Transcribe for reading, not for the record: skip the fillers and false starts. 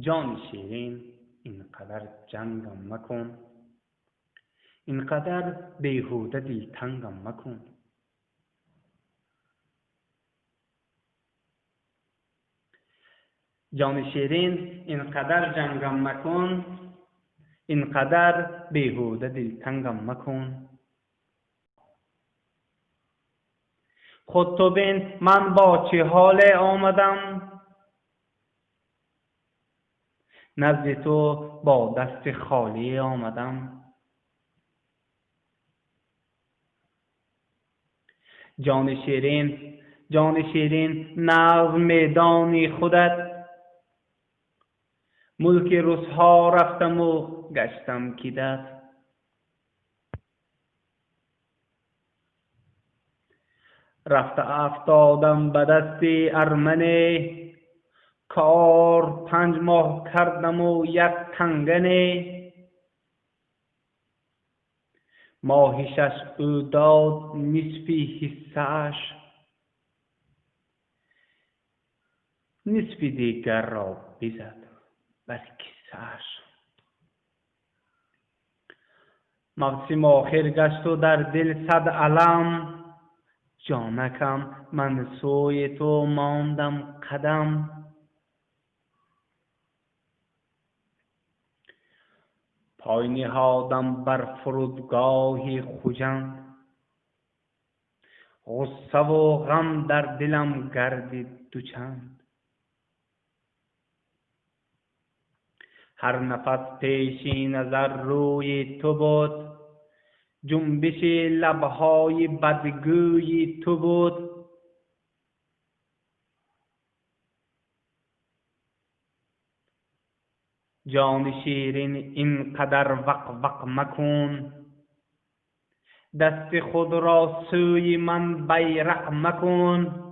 جان شیرین اینقدر جنگم مکن، اینقدر بیهوده دلتنگم مکن. جان شیرین اینقدر جنگم مکن، اینقدر بیهوده دلتنگم مکن. خود تو بین من با چه حال آمدم، نزد تو با دست خالی آمدم. جان شیرین نظم میدانی خودت، ملک روزها رفتم و گشتم کیدت. رفته افتادم به دست ارمنه، کار 5 ماه کردم و 1 تنگنه. ماهی 6 او داد نصفی حصه‌اش، نصف دیگر را بزد بر کیسه‌اش. موسم آخر گشت و در دل 100 علم، جانکم من سوی تو ماندم قدم. پای نهادم بر فرودگاه خجند، غصه و غم در دلم گردید دوچند. هر نفس پیش نظر روی تو بود، جنبش لبهای بدگوی تو بود. جان شیرین اینقدر وق مکن، دست خود را سوی من بیرق مکن.